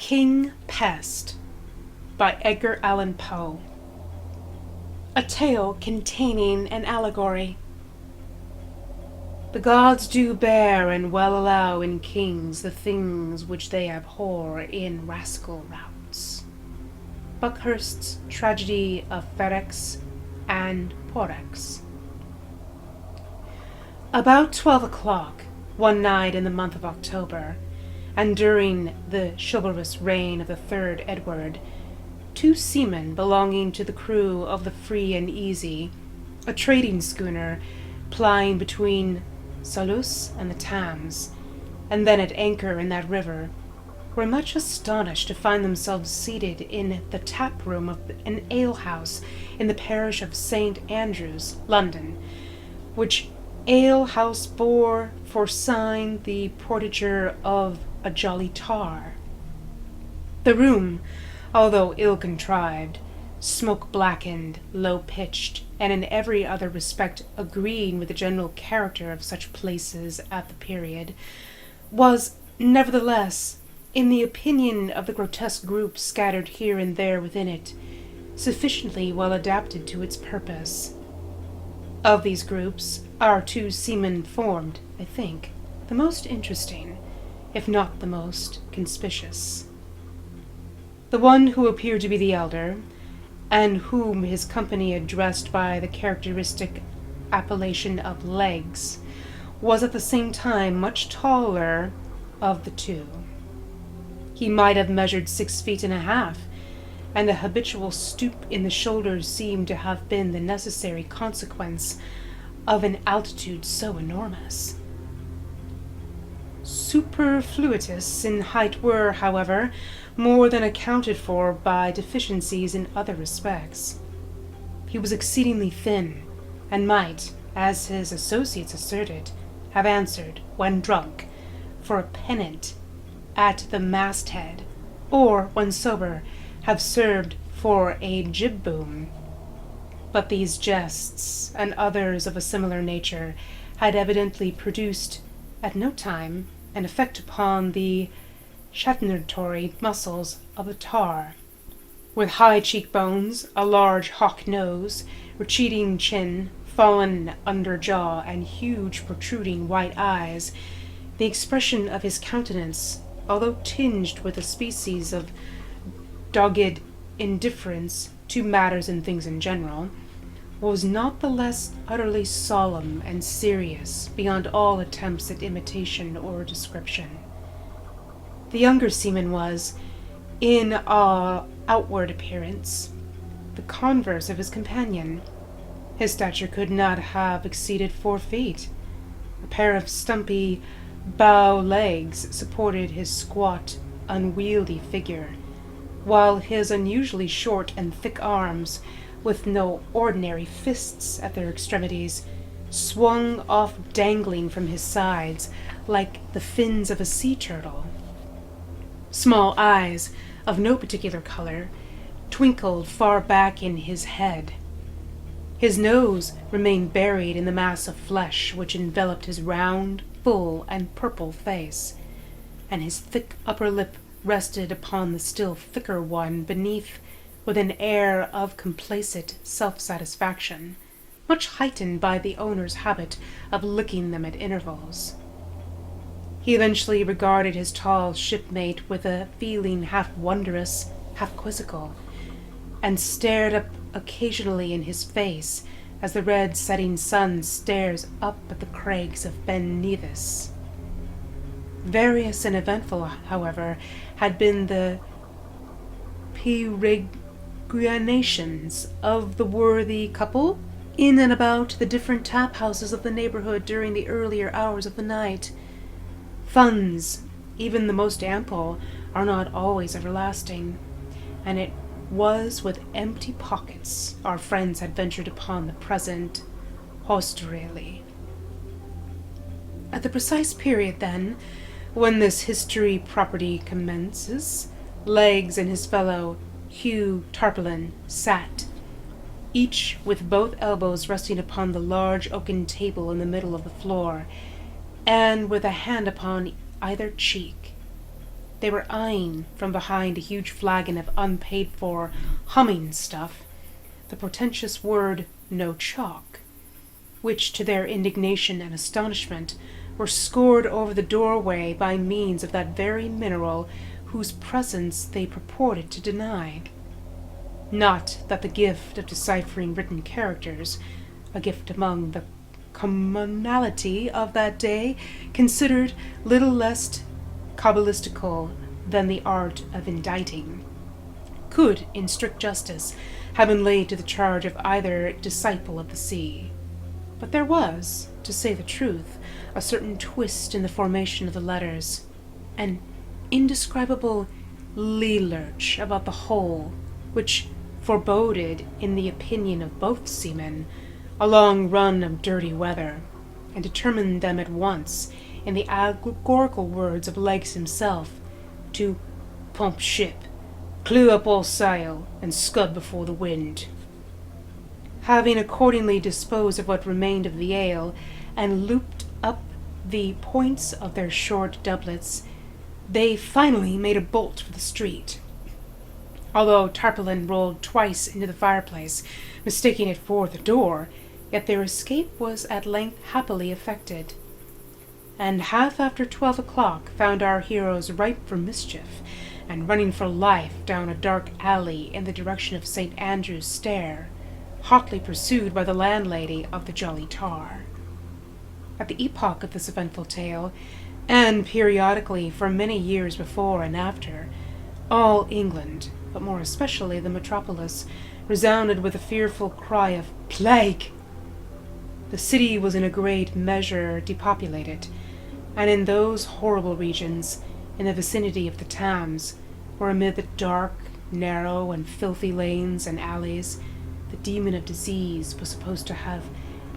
King Pest by Edgar Allan Poe. A tale containing an allegory. The gods do bear and well allow in kings the things which they abhor in rascal routs. Buckhurst's Tragedy of Ferex and Porrex. About 12 o'clock, one night in the month of October, and during the chivalrous reign of the third Edward, two seamen belonging to the crew of the Free and Easy, a trading schooner plying between Saluces and the Thames, and then at anchor in that river, were much astonished to find themselves seated in the tap-room of an alehouse in the parish of St. Andrews, London, which alehouse bore for sign the portraiture of a jolly tar. The room, although ill-contrived, smoke-blackened, low-pitched, and in every other respect agreeing with the general character of such places at the period, was, nevertheless, in the opinion of the grotesque groups scattered here and there within it, sufficiently well adapted to its purpose. Of these groups, our two seamen formed, I think, the most interesting, if not the most conspicuous. The one who appeared to be the elder, and whom his company addressed by the characteristic appellation of Legs, was at the same time much taller of the two. He might have measured 6 feet and a half, and a habitual stoop in the shoulders seemed to have been the necessary consequence of an altitude so enormous. Superfluities in height were, however, more than accounted for by deficiencies in other respects. He was exceedingly thin, and might, as his associates asserted, have answered, when drunk, for a pennant at the masthead, or, when sober, have served for a jib-boom. But these jests, and others of a similar nature, had evidently produced, at no time, an effect upon the chatinatory muscles of the tar. With high cheekbones, a large hawk nose, retreating chin, fallen under jaw, and huge protruding white eyes, the expression of his countenance, although tinged with a species of dogged indifference to matters and things in general, was not the less utterly solemn and serious beyond all attempts at imitation or description. The younger seaman was, in all outward appearance, the converse of his companion. His stature could not have exceeded 4 feet. A pair of stumpy bow legs supported his squat, unwieldy figure, while his unusually short and thick arms, with no ordinary fists at their extremities, swung off dangling from his sides like the fins of a sea turtle. Small eyes, of no particular color, twinkled far back in his head. His nose remained buried in the mass of flesh which enveloped his round, full, and purple face, and his thick upper lip rested upon the still thicker one beneath with an air of complacent self-satisfaction, much heightened by the owner's habit of licking them at intervals. He eventually regarded his tall shipmate with a feeling half wondrous, half quizzical, and stared up occasionally in his face as the red setting sun stares up at the crags of Ben Nevis. Various and eventful, however, had been the peregrinations of the worthy couple in and about the different tap-houses of the neighborhood during the earlier hours of the night. Funds, even the most ample, are not always everlasting, and it was with empty pockets our friends had ventured upon the present hostelry. At the precise period, then, when this history property commences, Legs and his fellow Hugh Tarpaulin sat, each with both elbows resting upon the large oaken table in the middle of the floor, and with a hand upon either cheek. they were eyeing from behind a huge flagon of unpaid-for humming stuff the portentous word "no chalk," which, to their indignation and astonishment, were scored over the doorway by means of that very mineral whose presence they purported to deny. Not that the gift of deciphering written characters, a gift among the commonalty of that day, considered little less cabalistical than the art of inditing, could, in strict justice, have been laid to the charge of either disciple of the sea. But there was, to say the truth, a certain twist in the formation of the letters, an indescribable lee-lurch about the whole, which foreboded, in the opinion of both seamen, a long run of dirty weather, and determined them at once, in the allegorical words of Legge himself, to pump ship, clew up all sail, and scud before the wind. Having accordingly disposed of what remained of the ale, and looped up the points of their short doublets, they finally made a bolt for the street. Although Tarpaulin rolled twice into the fireplace, mistaking it for the door, yet their escape was at length happily effected, and half after 12 o'clock found our heroes ripe for mischief, and running for life down a dark alley in the direction of St. Andrew's Stair, hotly pursued by the landlady of the Jolly Tar. At the epoch of this eventful tale, and periodically for many years before and after, all England, but more especially the metropolis, resounded with a fearful cry of "Plague!" The city was in a great measure depopulated, and in those horrible regions, in the vicinity of the Thames, where amid the dark, narrow, and filthy lanes and alleys, the demon of disease was supposed to have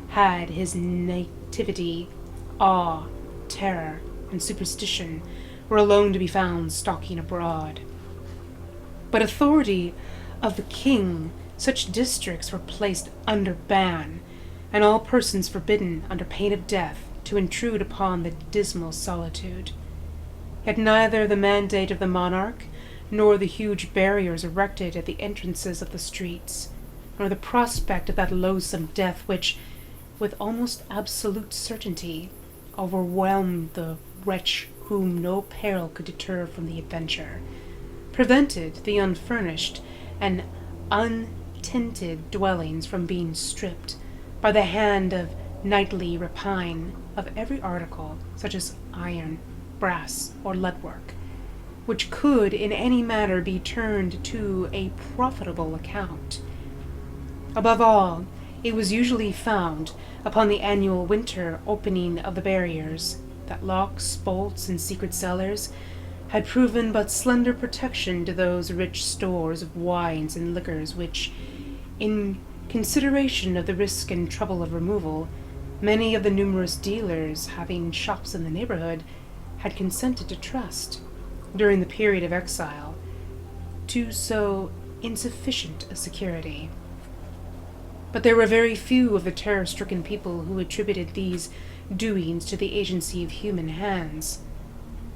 had his nativity, awe, terror, and superstition were alone to be found stalking abroad. But authority of the king, such districts were placed under ban, and all persons forbidden, under pain of death, to intrude upon the dismal solitude. Yet neither the mandate of the monarch, nor the huge barriers erected at the entrances of the streets, nor the prospect of that loathsome death which, with almost absolute certainty, overwhelmed the wretch whom no peril could deter from the adventure, prevented the unfurnished and untenanted dwellings from being stripped, by the hand of nightly rapine, of every article, such as iron, brass, or leadwork, which could in any manner be turned to a profitable account. Above all, it was usually found, upon the annual winter opening of the barriers, that locks, bolts, and secret cellars had proven but slender protection to those rich stores of wines and liquors which, in consideration of the risk and trouble of removal, many of the numerous dealers having shops in the neighborhood had consented to trust, during the period of exile, to so insufficient a security. But there were very few of the terror-stricken people who attributed these doings to the agency of human hands.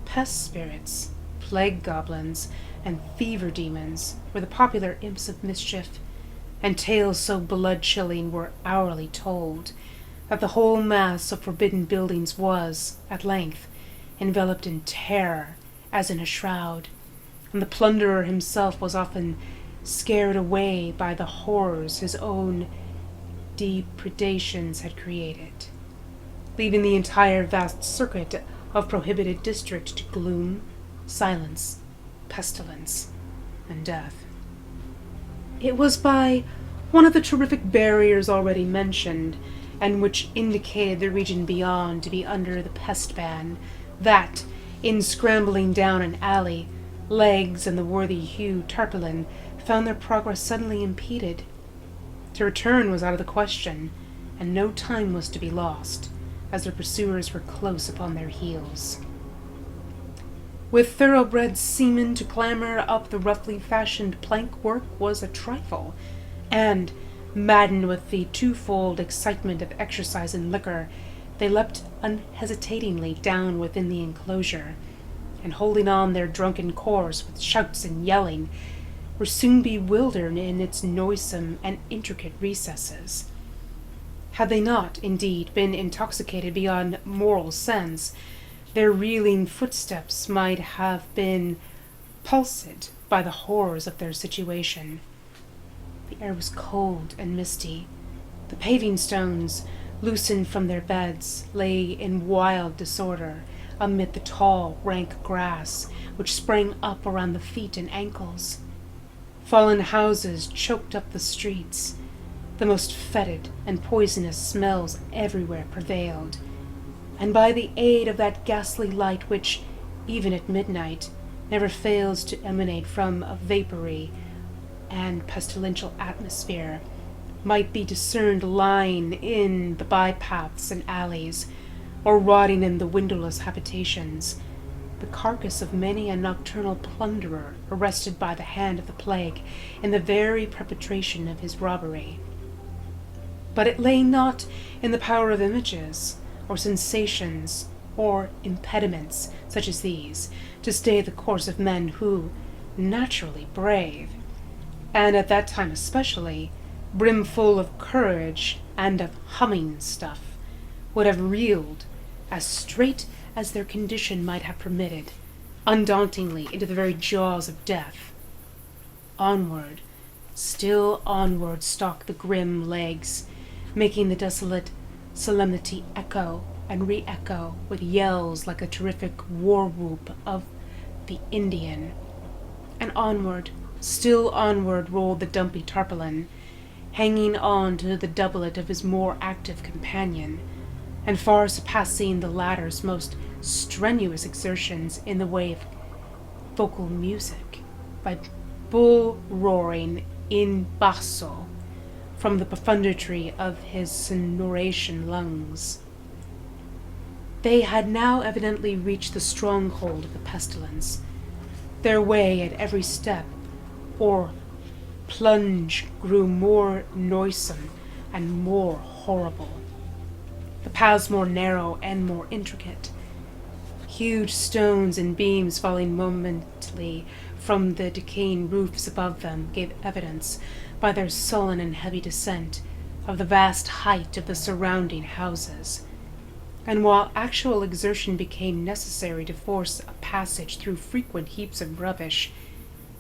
Pest spirits, plague goblins, and fever demons were the popular imps of mischief, and tales so blood-chilling were hourly told, that the whole mass of forbidden buildings was, at length, enveloped in terror as in a shroud, and the plunderer himself was often scared away by the horrors his own depredations had created, leaving the entire vast circuit of prohibited district to gloom, silence, pestilence, and death. It was by one of the terrific barriers already mentioned, and which indicated the region beyond to be under the pest ban, that, in scrambling down an alley, Legge and the worthy Hugh Tarpaulin found their progress suddenly impeded. To return was out of the question, and no time was to be lost, as their pursuers were close upon their heels. With thoroughbred seamen to clamber up the roughly fashioned plank work was a trifle, and, maddened with the twofold excitement of exercise and liquor, they leapt unhesitatingly down within the enclosure, and holding on their drunken course with shouts and yelling, were soon bewildered in its noisome and intricate recesses. Had they not, indeed, been intoxicated beyond moral sense, their reeling footsteps might have been pulsed by the horrors of their situation. The air was cold and misty. The paving stones, loosened from their beds, lay in wild disorder amid the tall, rank grass which sprang up around the feet and ankles. Fallen houses choked up the streets. The most fetid and poisonous smells everywhere prevailed, and by the aid of that ghastly light which, even at midnight, never fails to emanate from a vapory and pestilential atmosphere, might be discerned lying in the bypaths and alleys, or rotting in the windowless habitations, the carcass of many a nocturnal plunderer arrested by the hand of the plague in the very perpetration of his robbery. But it lay not in the power of images, or sensations, or impediments such as these, to stay the course of men who, naturally brave, and at that time especially, brimful of courage and of humming stuff, would have reeled, as straight as their condition might have permitted, undauntingly into the very jaws of death. Onward, still onward stalked the grim legs, making the desolate solemnity echo and re-echo with yells like a terrific war-whoop of the Indian. And onward, still onward rolled the dumpy tarpaulin, hanging on to the doublet of his more active companion, and far surpassing the latter's most strenuous exertions in the way of vocal music, by bull-roaring in basso from the profundity of his sonoration lungs. They had now evidently reached the stronghold of the pestilence. Their way at every step or plunge grew more noisome and more horrible, the paths more narrow and more intricate. Huge stones and beams falling momently from the decaying roofs above them gave evidence, by their sullen and heavy descent, of the vast height of the surrounding houses. And while actual exertion became necessary to force a passage through frequent heaps of rubbish,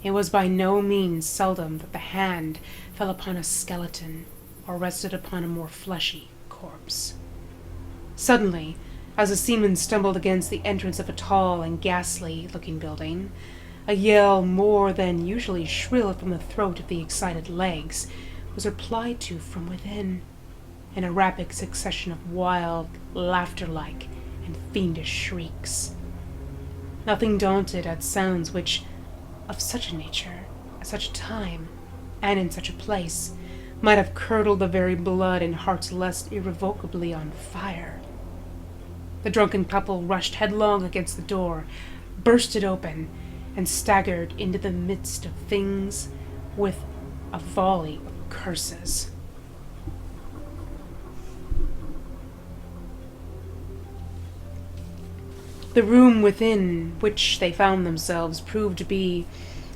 it was by no means seldom that the hand fell upon a skeleton or rested upon a more fleshy corpse. Suddenly, as the seaman stumbled against the entrance of a tall and ghastly-looking building, a yell more than usually shrill from the throat of the excited legs was replied to from within, in a rapid succession of wild, laughter-like, and fiendish shrieks. Nothing daunted at sounds which, of such a nature, at such a time, and in such a place, might have curdled the very blood in hearts less irrevocably on fire. The drunken couple rushed headlong against the door, burst it open, and staggered into the midst of things with a volley of curses. The room within which they found themselves proved to be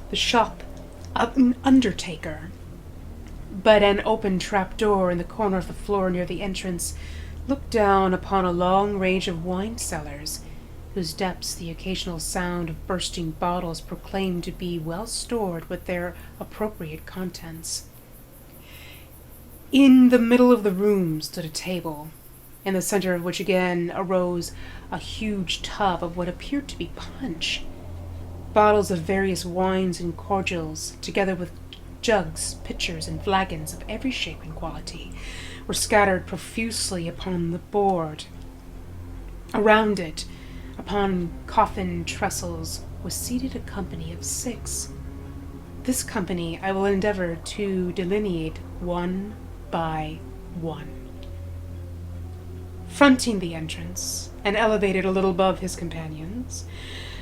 the shop of an undertaker, but an open trap-door in the corner of the floor near the entrance looked down upon a long range of wine cellars, whose depths the occasional sound of bursting bottles proclaimed to be well stored with their appropriate contents. In the middle of the room stood a table, in the center of which again arose a huge tub of what appeared to be punch. Bottles of various wines and cordials, together with jugs, pitchers, and flagons of every shape and quality, were scattered profusely upon the board. Around it, upon coffin trestles, was seated a company of 6. This company I will endeavor to delineate one by one. Fronting the entrance, and elevated a little above his companions,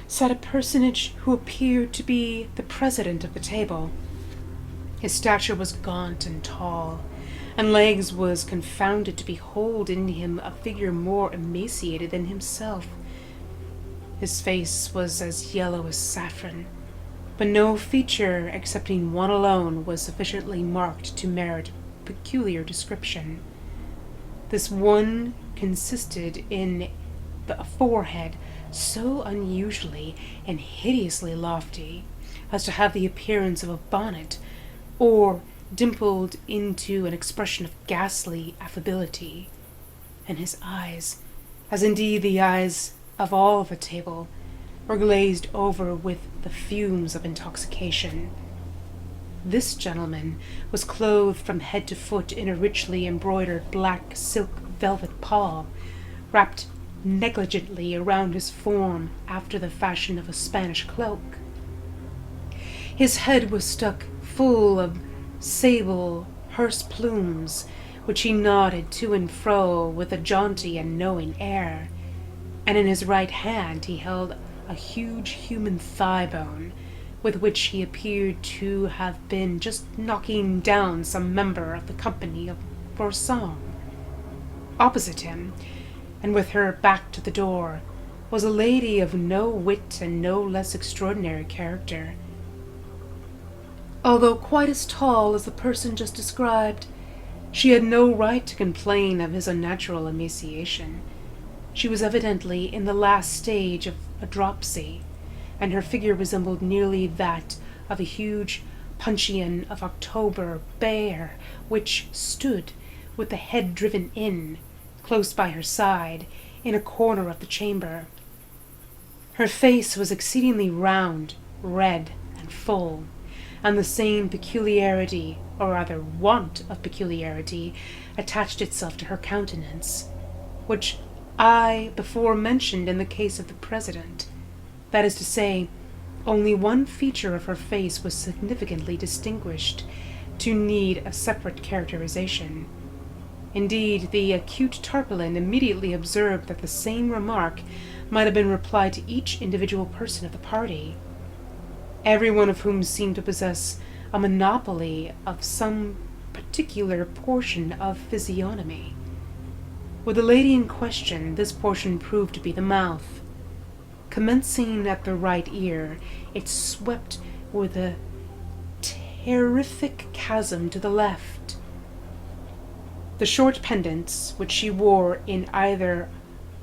sat a personage who appeared to be the president of the table. His stature was gaunt and tall, and Legs was confounded to behold in him a figure more emaciated than himself. His face was as yellow as saffron, but no feature excepting one alone was sufficiently marked to merit peculiar description. This one consisted in a forehead so unusually and hideously lofty as to have the appearance of a bonnet, or dimpled into an expression of ghastly affability, and his eyes, as indeed the eyes of all the table, were glazed over with the fumes of intoxication. This gentleman was clothed from head to foot in a richly embroidered black silk velvet pall, wrapped negligently around his form after the fashion of a Spanish cloak. His head was stuck full of sable hearse plumes, which he nodded to and fro with a jaunty and knowing air, and in his right hand he held a huge human thigh-bone, with which he appeared to have been just knocking down some member of the company for a song. Opposite him, and with her back to the door, was a lady of no wit and no less extraordinary character. Although quite as tall as the person just described, she had no right to complain of his unnatural emaciation. She was evidently in the last stage of a dropsy, and her figure resembled nearly that of a huge puncheon of October bear, which stood, with the head driven in, close by her side, in a corner of the chamber. Her face was exceedingly round, red, and full, and the same peculiarity, or rather want of peculiarity, attached itself to her countenance, which I before mentioned in the case of the President. That is to say, only one feature of her face was significantly distinguished to need a separate characterization. Indeed, the acute Tarpaulin immediately observed that the same remark might have been replied to each individual person of the party, every one of whom seemed to possess a monopoly of some particular portion of physiognomy. With the lady in question, this portion proved to be the mouth. Commencing at the right ear, it swept with a terrific chasm to the left. The short pendants, which she wore in either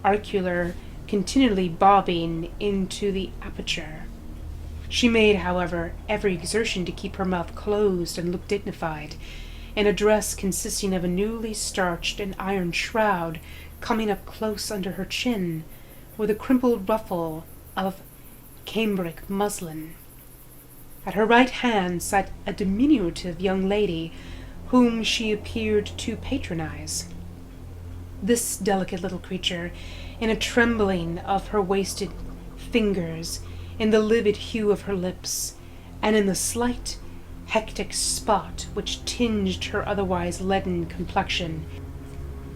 auricular, continually bobbing into the aperture. She made, however, every exertion to keep her mouth closed and look dignified, in a dress consisting of a newly starched and ironed shroud coming up close under her chin, with a crimpled ruffle of cambric muslin. At her right hand sat a diminutive young lady, whom she appeared to patronize. This delicate little creature, in a trembling of her wasted fingers, in the livid hue of her lips, and in the slight hectic spot which tinged her otherwise leaden complexion,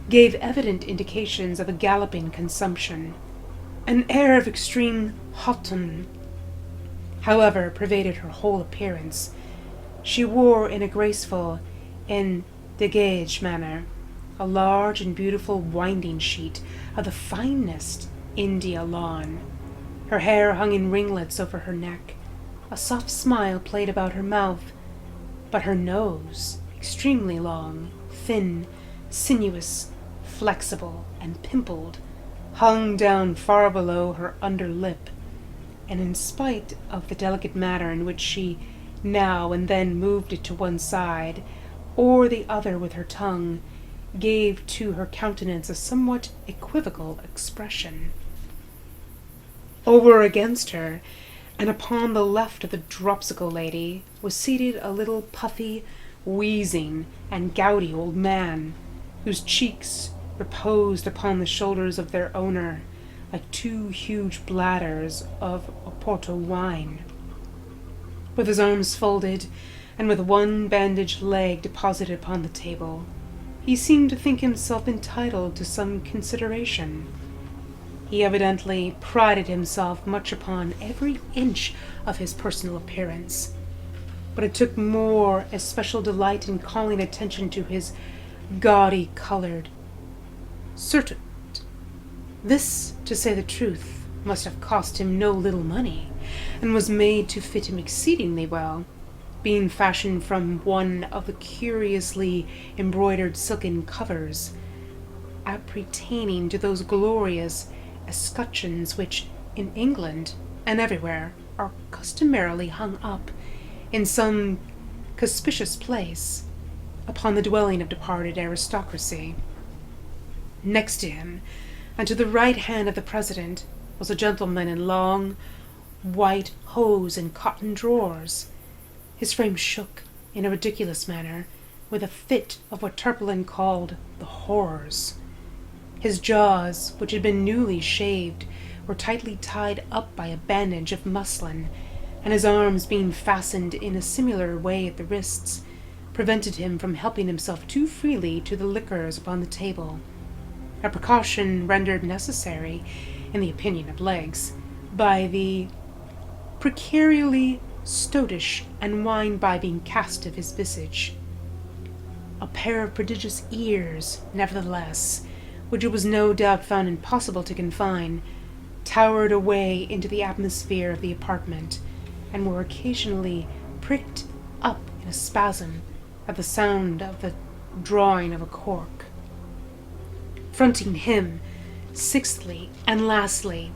gave evident indications of a galloping consumption. An air of extreme hauteur, however, pervaded her whole appearance. She wore in a graceful and dégagé manner a large and beautiful winding sheet of the finest India lawn. Her hair hung in ringlets over her neck. A soft smile played about her mouth, but her nose, extremely long, thin, sinuous, flexible, and pimpled, hung down far below her under lip, and in spite of the delicate manner in which she now and then moved it to one side or the other with her tongue, gave to her countenance a somewhat equivocal expression. Over against her, and upon the left of the dropsical lady, was seated a little puffy, wheezing, and gouty old man, whose cheeks reposed upon the shoulders of their owner, like two huge bladders of Oporto wine. With his arms folded, and with one bandaged leg deposited upon the table, he seemed to think himself entitled to some consideration. He evidently prided himself much upon every inch of his personal appearance, but it took more especial delight in calling attention to his gaudy-colored surtout. This, to say the truth, must have cost him no little money, and was made to fit him exceedingly well, being fashioned from one of the curiously embroidered silken covers, appertaining to those glorious escutcheons which, in England and everywhere, are customarily hung up, in some conspicuous place, upon the dwelling of departed aristocracy. Next to him, and to the right hand of the president, was a gentleman in long, white hose and cotton drawers. His frame shook, in a ridiculous manner, with a fit of what Tarpaulin called the horrors. His jaws, which had been newly shaved, were tightly tied up by a bandage of muslin, and his arms, being fastened in a similar way at the wrists, prevented him from helping himself too freely to the liquors upon the table, a precaution rendered necessary, in the opinion of Legs, by the precariously stoatish and wine-bibbing cast of his visage. A pair of prodigious ears, nevertheless, which it was no doubt found impossible to confine, towered away into the atmosphere of the apartment, and were occasionally pricked up in a spasm at the sound of the drawing of a cork. Fronting him, sixthly and lastly,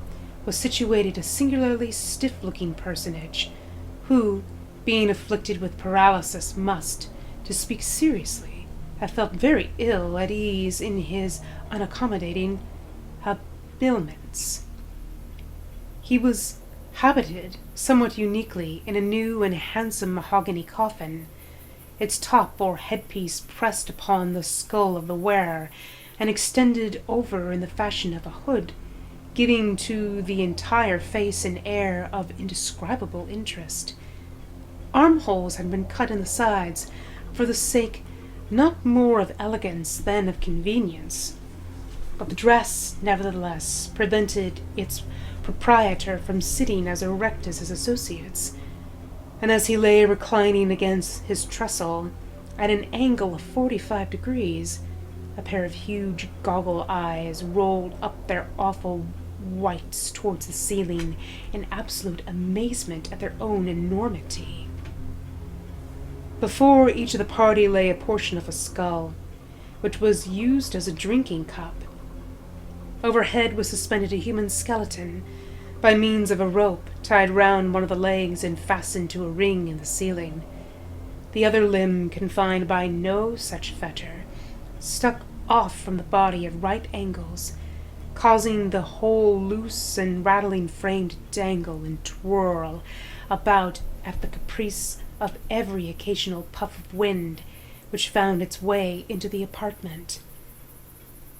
was situated a singularly stiff-looking personage, who, being afflicted with paralysis, must, to speak seriously, have felt very ill at ease in his unaccommodating habiliments. He was habited somewhat uniquely in a new and handsome mahogany coffin, its top or headpiece pressed upon the skull of the wearer, and extended over in the fashion of a hood, giving to the entire face an air of indescribable interest. Armholes had been cut in the sides, for the sake not more of elegance than of convenience, but the dress, nevertheless, prevented its proprietor from sitting as erect as his associates, and as he lay reclining against his trestle, at an angle of 45 degrees, a pair of huge goggle eyes rolled up their awful whites towards the ceiling in absolute amazement at their own enormity. Before each of the party lay a portion of a skull, which was used as a drinking cup. Overhead was suspended a human skeleton, by means of a rope tied round one of the legs and fastened to a ring in the ceiling. The other limb, confined by no such fetter, stuck off from the body at right angles, causing the whole loose and rattling frame to dangle and twirl about at the caprice of every occasional puff of wind which found its way into the apartment.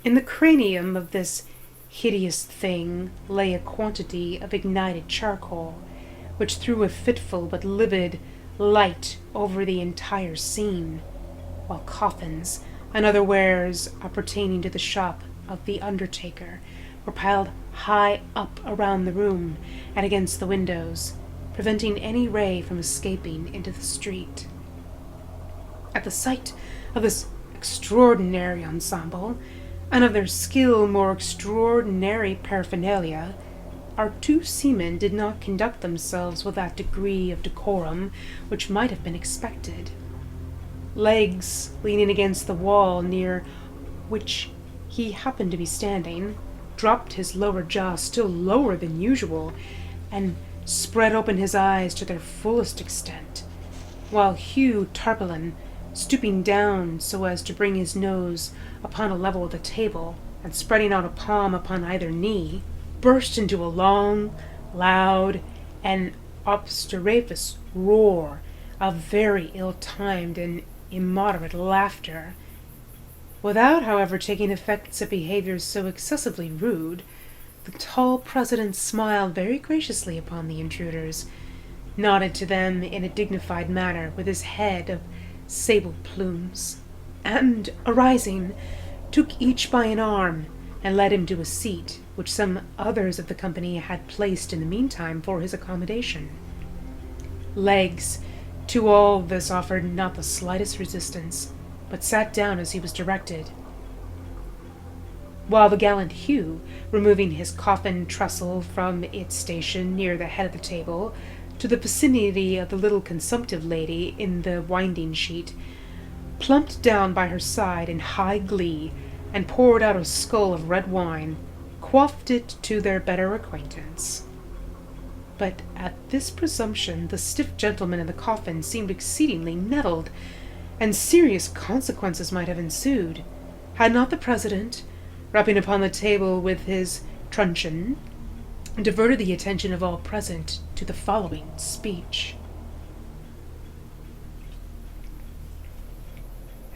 In the cranium of this hideous thing lay a quantity of ignited charcoal, which threw a fitful but livid light over the entire scene, while coffins and other wares appertaining to the shop of the undertaker were piled high up around the room and against the windows, preventing any ray from escaping into the street. At the sight of this extraordinary ensemble, and of their skill more extraordinary paraphernalia, our two seamen did not conduct themselves with that degree of decorum which might have been expected. Legs, leaning against the wall near which he happened to be standing, dropped his lower jaw still lower than usual, and spread open his eyes to their fullest extent, while Hugh Tarpaulin, stooping down so as to bring his nose upon a level with the table, and spreading out a palm upon either knee, burst into a long, loud, and obstreperous roar of very ill-timed and immoderate laughter. Without, however, taking effects of behavior so excessively rude, the tall president smiled very graciously upon the intruders, nodded to them in a dignified manner with his head of sable plumes, and, arising, took each by an arm, and led him to a seat which some others of the company had placed in the meantime for his accommodation. Legs, to all this, offered not the slightest resistance, but sat down as he was directed. while the gallant Hugh, removing his coffin trestle from its station near the head of the table, to the vicinity of the little consumptive lady in the winding sheet, plumped down by her side in high glee, and poured out a skull of red wine, quaffed it to their better acquaintance. But at this presumption the stiff gentleman in the coffin seemed exceedingly nettled, and serious consequences might have ensued, had not the president, rapping upon the table with his truncheon, diverted the attention of all present to the following speech.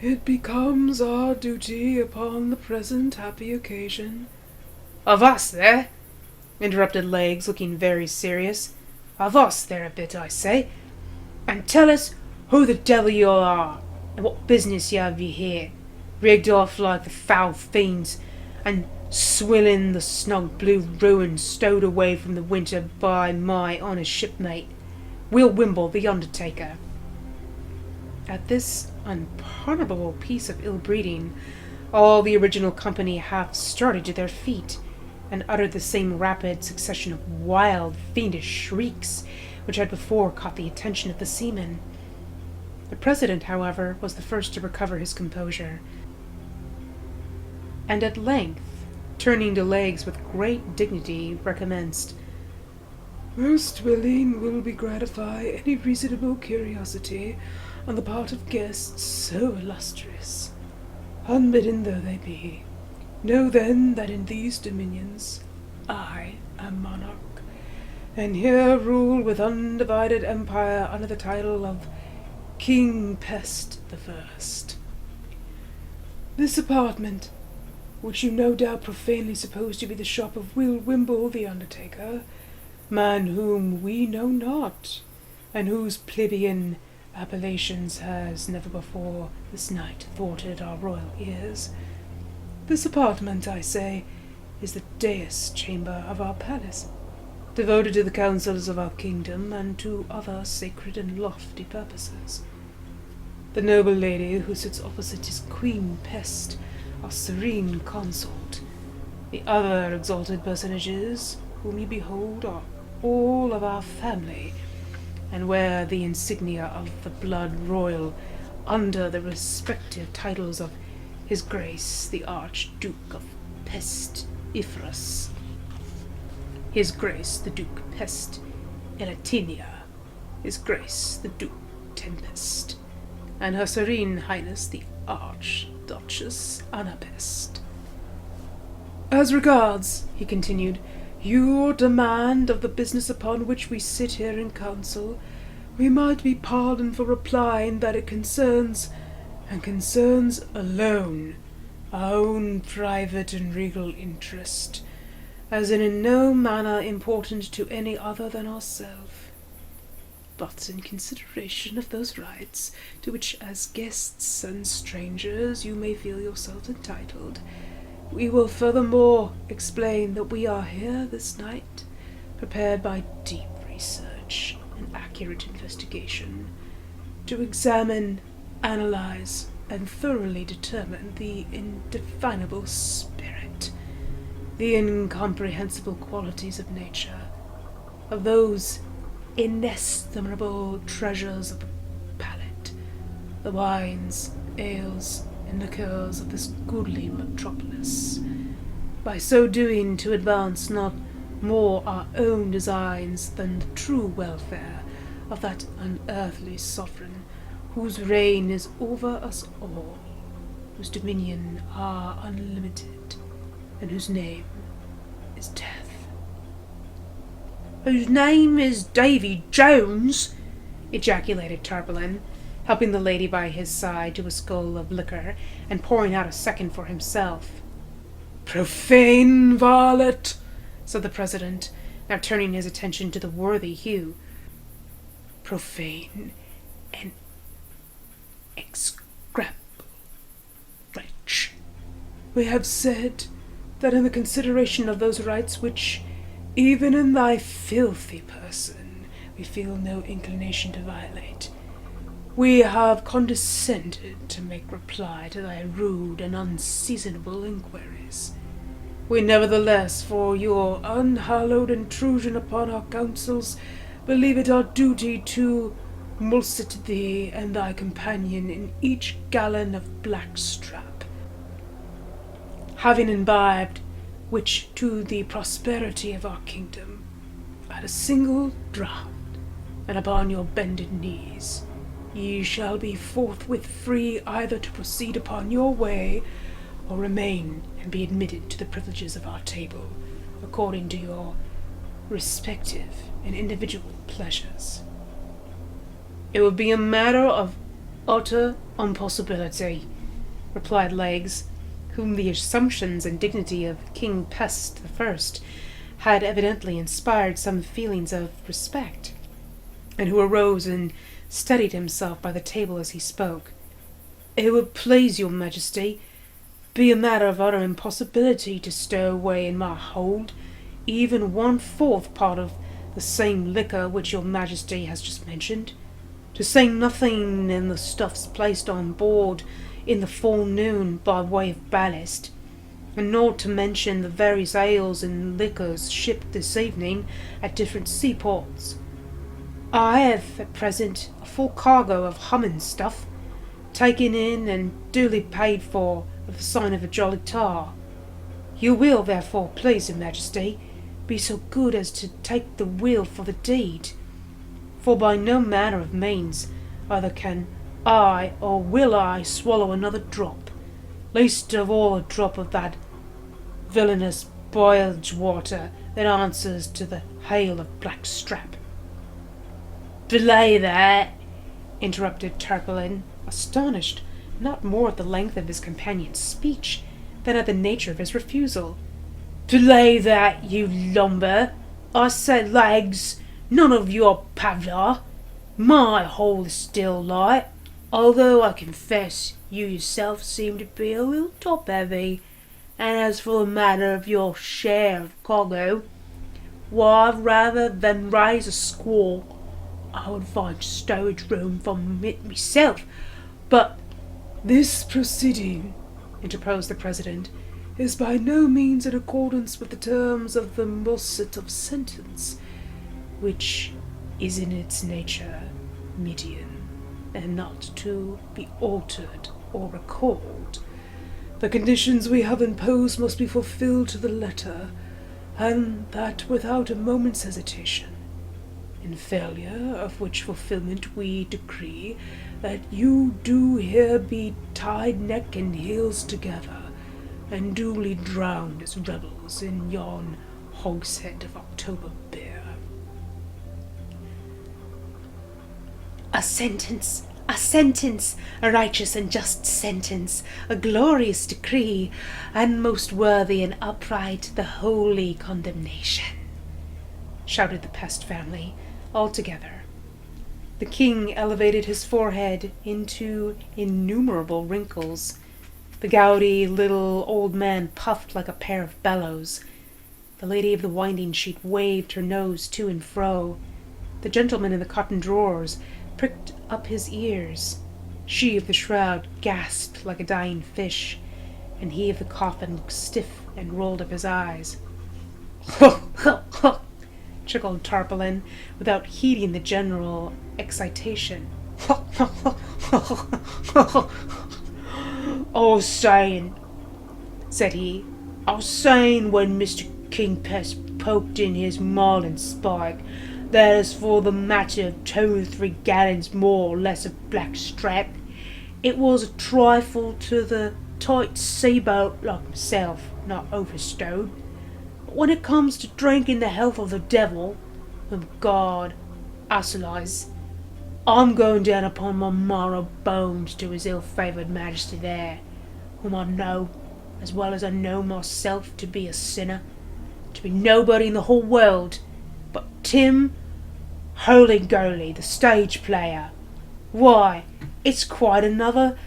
It becomes our duty upon the present happy occasion. Of us there, interrupted Legs, looking very serious. Of us there a bit, I say, and tell us who the devil you are, and what business you have here, rigged off like the foul fiends, and swilling the snug blue ruin stowed away from the winter by my honest shipmate, Will Wimble the undertaker. At this unpardonable piece of ill-breeding, all the original company half started to their feet, and uttered the same rapid succession of wild, fiendish shrieks which had before caught the attention of the seamen. The president, however, was the first to recover his composure, and at length, turning to Legs with great dignity, recommenced, Most willing will we gratify any reasonable curiosity on the part of guests so illustrious, unbidden though they be. Know then that in these dominions I am monarch, and here rule with undivided empire under the title of King Pest the First. This apartment, which you no doubt profanely suppose to be the shop of Will Wimble the undertaker, man whom we know not, and whose plebeian appellations has never before this night thwarted our royal ears. This apartment, I say, is the dais chamber of our palace, devoted to the councils of our kingdom and to other sacred and lofty purposes. The noble lady who sits opposite is Queen Pest, our serene consort. The other exalted personages whom you behold are all of our family, and wear the insignia of the blood royal under the respective titles of His Grace the Archduke of Pest Ifrus, His Grace the Duke Pest Elatinia, His Grace the Duke Tempest, and Her Serene Highness the Archduchess Anna Pest. As regards, he continued, your demand of the business upon which we sit here in council, we might be pardoned for replying that it concerns, and concerns alone, our own private and regal interest, as in no manner important to any other than ourselves. But in consideration of those rights to which as guests and strangers you may feel yourselves entitled, we will furthermore explain that we are here this night, prepared by deep research and accurate investigation, to examine, analyze, and thoroughly determine the indefinable spirit, the incomprehensible qualities of nature, of those inestimable treasures of the palate, the wines, ales, and liqueurs of this goodly metropolis, by so doing to advance not more our own designs than the true welfare of that unearthly sovereign whose reign is over us all, whose dominion are unlimited, and whose name is Death. Whose name is Davy Jones? Ejaculated Tarpaulin, helping the lady by his side to a skull of liquor, and pouring out a second for himself. Profane varlet, said the president, now turning his attention to the worthy Hugh. Profane and execrable wretch. We have said that in the consideration of those rights which, even in thy filthy person, we feel no inclination to violate, we have condescended to make reply to thy rude and unseasonable inquiries. We nevertheless, for your unhallowed intrusion upon our councils, believe it our duty to mulcet thee and thy companion in each gallon of black strap, having imbibed which to the prosperity of our kingdom, at a single draught, and upon your bended knees, ye shall be forthwith free either to proceed upon your way, or remain and be admitted to the privileges of our table, according to your respective and individual pleasures. It would be a matter of utter impossibility, replied Legs, whom the assumptions and dignity of King Pest I had evidently inspired some feelings of respect, and who arose and steadied himself by the table as he spoke. It would please your majesty, be a matter of utter impossibility to stow away in my hold even 1/4 part of the same liquor which your majesty has just mentioned, to say nothing in the stuffs placed on board in the forenoon by way of ballast, and not to mention the various ales and liquors shipped this evening at different seaports. I have at present a full cargo of humming stuff, taken in and duly paid for with the sign of a jolly tar. You will, therefore, please your majesty, be so good as to take the will for the deed, for by no manner of means either can I or will I swallow another drop, least of all a drop of that villainous bilge water that answers to the hail of black strap. Belay that, interrupted Tarpaulin, astonished not more at the length of his companion's speech than at the nature of his refusal. Belay that, you lumber! I say Legs, none of your pavlar. My hole is still light, although I confess you yourself seem to be a little top-heavy, and as for the matter of your share of cargo, why, rather than raise a squall, I would find stowage room for it myself, but— This proceeding, interposed the President, is by no means in accordance with the terms of the mulcet of sentence, which is in its nature Median, and not to be altered or recalled. The conditions we have imposed must be fulfilled to the letter, and that without a moment's hesitation. In failure of which fulfillment we decree that you do here be tied neck and heels together, and duly drowned as rebels in yon hogshead of October beer. A sentence, a righteous and just sentence, a glorious decree, and most worthy and upright the holy condemnation, shouted the Pest family, all together. The king elevated his forehead into innumerable wrinkles. The gouty little old man puffed like a pair of bellows. The lady of the winding sheet waved her nose to and fro. The gentleman in the cotton drawers pricked up his ears. She of the shroud gasped like a dying fish, and he of the coffin looked stiff and rolled up his eyes. "Ho, ho, ho!" chuckled Tarpaulin, without heeding the general excitation. "Ho, ho, ho, ho, ho, ho! I was saying," said he, "I was saying when Mr. King Pest poked in his marlin spike, that as for the matter of 2 or 3 gallons more or less of black strap, it was a trifle to the tight seaboat like myself, not overstowed. But when it comes to drinking the health of the devil, whom God assoilize, I'm going down upon my marrow bones to his ill-favoured majesty there, whom I know, as well as I know myself, to be a sinner, to be nobody in the whole world but Tim Hurly-Gurly, the stage player. Why, it's quite another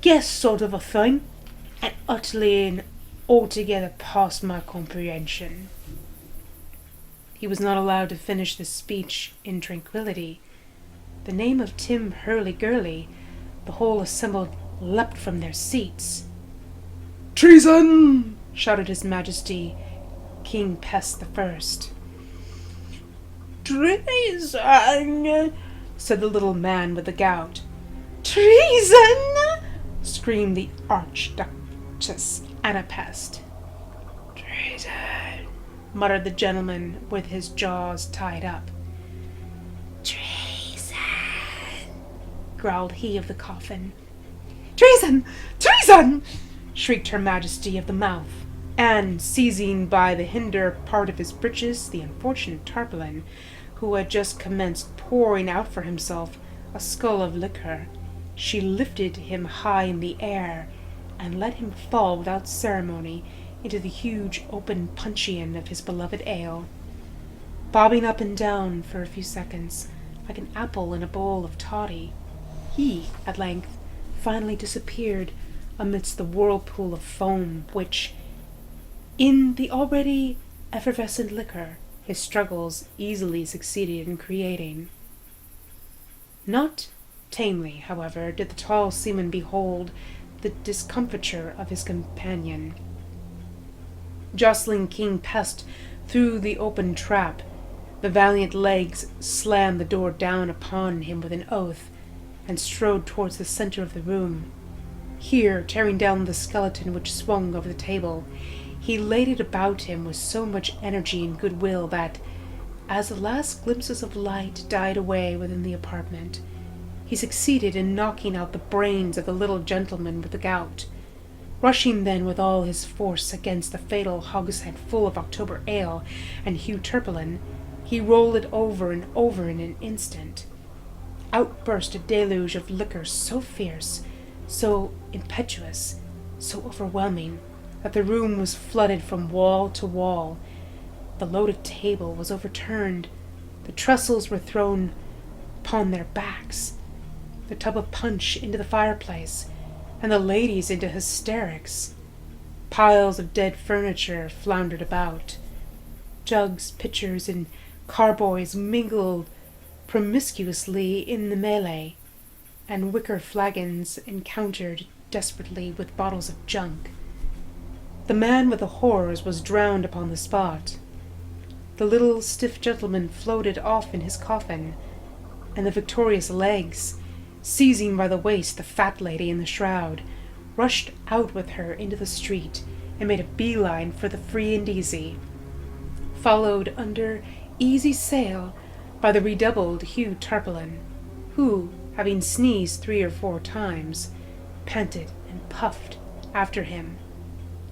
guess sort of a thing, and utterly and altogether past my comprehension." He was not allowed to finish this speech in tranquillity. The name of Tim Hurly-Gurly, the whole assembled leapt from their seats. "Treason!" shouted His Majesty King Pest the First. "Treason!" said the little man with the gout. "Treason!" screamed the Archduchess Anna Pest. "Treason!" muttered the gentleman with his jaws tied up. "Treason!" growled he of the coffin. "Treason! Treason!" shrieked Her Majesty of the Mouth, and, seizing by the hinder part of his breeches the unfortunate tarpaulin, who had just commenced pouring out for himself a skull of liquor, she lifted him high in the air, and let him fall without ceremony into the huge open puncheon of his beloved ale. Bobbing up and down for a few seconds, like an apple in a bowl of toddy, he, at length, finally disappeared amidst the whirlpool of foam which, in the already effervescent liquor, his struggles easily succeeded in creating. Not tamely, however, did the tall seaman behold the discomfiture of his companion. Jostling King Pest through the open trap, the valiant legs slammed the door down upon him with an oath, and strode towards the center of the room. Here, tearing down the skeleton which swung over the table, he laid it about him with so much energy and goodwill that, as the last glimpses of light died away within the apartment, he succeeded in knocking out the brains of the little gentleman with the gout. Rushing then with all his force against the fatal hogshead full of October ale and Hugh Turpelin, he rolled it over and over in an instant. Out burst a deluge of liquor so fierce, so impetuous, so overwhelming, that the room was flooded from wall to wall. The loaded table was overturned, the trestles were thrown upon their backs, the tub of punch into the fireplace, and the ladies into hysterics. Piles of dead furniture floundered about. Jugs, pitchers, and carboys mingled promiscuously in the melee, and wicker flagons encountered desperately with bottles of junk. The man with the horrors was drowned upon the spot. The little stiff gentleman floated off in his coffin, and the victorious legs, seizing by the waist the fat lady in the shroud, rushed out with her into the street and made a bee-line for the free and easy, followed under easy sail by the redoubled Hugh Tarpaulin, who, having sneezed 3 or 4 times, panted and puffed after him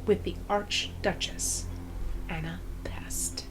with the Archduchess Anna Pest.